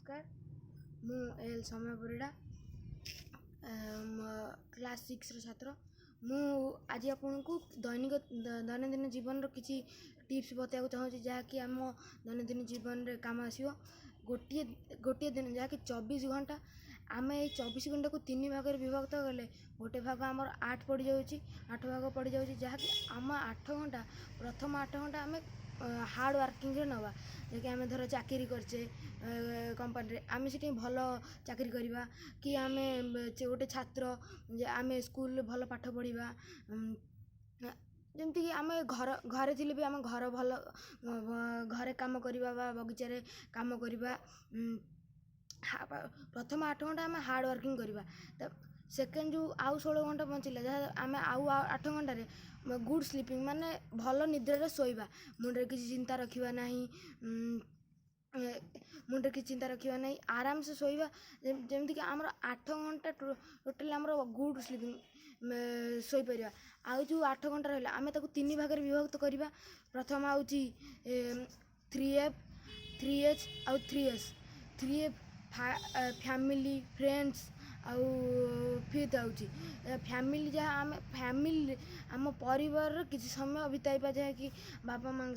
नमस्कार मु एल समय परिड़ा क्लास 6 छात्र मु आज आपन को दैनंदिन जीवन किसी टिप्स बताया चाहूँगी जहाँकि आम दैनंदिन जीवन रे काम आसो गोटे गोटे दिन जहाँकि 24 घंटा आम ये 24 घंटा को 3 भाग विभक्त गले गोटे भाग आम 8 पड़ जाऊँगी 8 भाग पड़ जाऊँगी जहाँकि आम 8 घंटा प्रथम 8 घंटा आम हार्ड वर्किंग नवा जैसे आम धर चाकरी करचे कंपनी आम से भल चाकरी करवा कि आम गोटे छात्र आम स्कूल भल पाठ पढ़ा जमती आम घर घरे थी भी आम घर भल घरे काम करवा बगीचारे काम करवा प्रथम 8 घंटा आम हार्ड वर्किंग करवा सेकेंड जो आउ 16 घंटा बचिला जहाँ आम आउ 8 घंटे गुड स्लीपिंग माने भल निद्रा शोवा मुंडे किसी चिंता रखा ना मुंडे किसी चिंता रखा ना आराम से शोवा जमीक आम 8 घंटा टोटाली आम गुड स्लीपिंग शोपर आउ जो 8 घंटा रहा आम 3 भाग विभक्त करवा प्रथम आउची 3F 3H आउ 3S 3F फैमिली फ्रेंड्स आउ फिफ्थ आउची फैमिली जहाँ आम फैमिली आम परिवार किसी समय बिताइबा जहाँ कि बापा माँ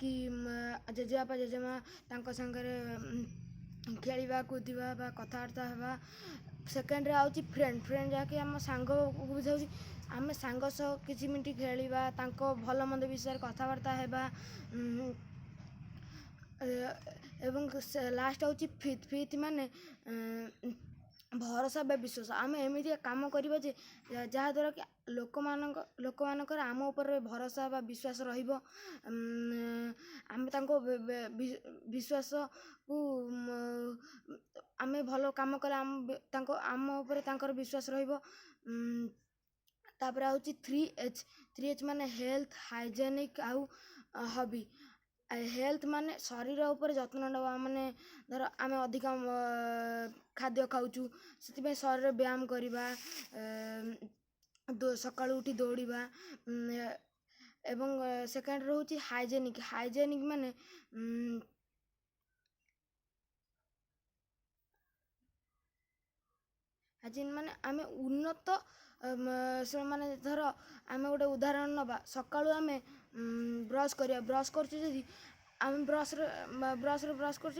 कि जेजेबापा जेजेमा तांको संगरे खेलिबा कूदिबा बा कथबार्ता हेबा सेकेंड रे आउची फ्रेंड फ्रेंड जहाँकि आम सांग को बुझाऊँ आम सांग सह किसी मिनिट खेलिबा तांको भल मंद विषय कथबार्ता हेबा एवं लास्ट आउची फिफ्थ फिफ्थ माने भरोसा बा विश्वास आम एमती काम करवा जहाँद्वारा कि लोक मानकर आम उपर भरोसा बा विश्वास रहिबो आम तांको विश्वास को आम भल काम कले आम उपर तांकर विश्वास रहिबो तापर आउची 3H माने हेल्थ हाइजेनिक आउ हॉबी हेल्थ माने शरीर उपर जत्न नवा माने धर आम अधिक खाद्य खाऊँ से शरीर व्यायाम करवा सका उठी दौड़ा एवं सेकेंड रोचे हाइजेनिक हाइजेनिक माने हाइजेनिक माने आम उन्नत माने धर आम गोटे उदाहरण नवा सका आम ब्रश करवा ब्रश कर आम ब्रश ब्रश कर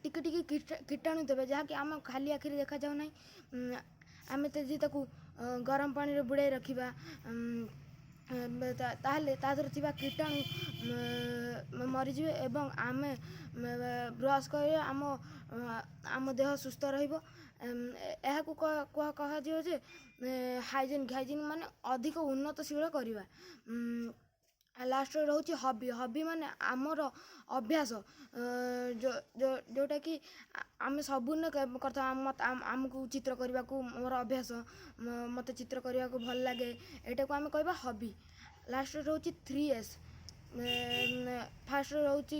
टिके कीटाणु देवे जहाँकि आम खाली आखिरी देखा जाऊ ना आम ताकू गरम पानी रे बुड़ाई रखा ताहले तादर थिबा कीटाणु मरीजे एवं आम ब्रश कर आम देह सुस्थ रहिबो यह कह जे हाइजेनिक हाइजेनिक माने अधिक उन्नतशील करवा लास्ट रोचे हॉबी हॉबी माने आमर अभ्यास जोटा कि आम सबुन करता आमको चित्र करने को मोर अभ्यास मत चित्र करने को भल लगे यहाँ को आम कहबा हॉबी लास्ट रोचे 3S फास्ट रोचे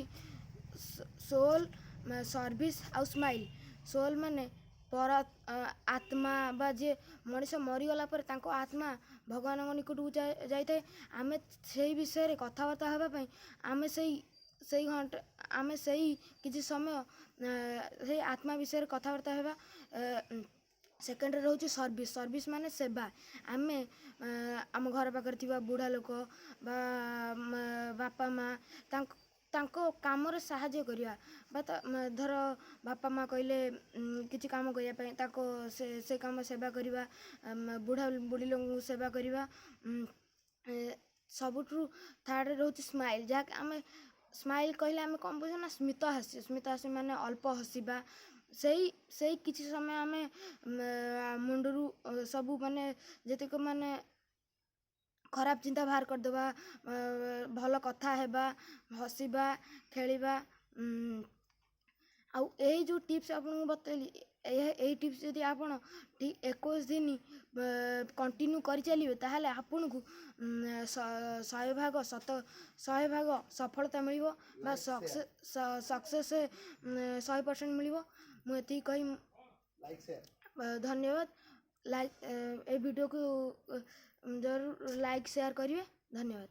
सोल सर्विस आउ स्माइल सोल माने पर आत्मा बा जे मनीष मरीगला पर तांको आत्मा भगवान निकट को जाए आम से विषय कथबार्ता होगापी आम से घंटा आम से किसी समय से आत्मा विषय कथबार्ता होगा सेकेंड रोचे सर्विस सर्विस माने सेवा आम आम घर पाखे थी बुढ़ा लोक बापा माँ तांको काम रे साहाय्य करिया धर बापा माँ कहले किसी काम करने ताको से काम सेवा करवा बुढ़ा बुढ़ी लोग सेवा करवा सबुठू थर्ड रोचे स्माइल जहाँ आम स्माइल कहले आम कौन बुझे ना स्मित हास्य माने अल्प हसवा से किसी समय आम मुंडरू सबू माने जतिक माने खराब चिंता बाहर करदेवा भल कथा हेबा हसवा खेलिबा आउ यही जो टिप्स आपको बतैली यही टिप्स यदि आप 21 दिन कंटिन्यू कर चलिए ताहले आपन को 100 भाग सफलता मिलिबो बा सक्सेस 100% मिलिबो मुझे कही धन्यवाद लाइक ए वीडियो को जरूर लाइक शेयर करिए धन्यवाद।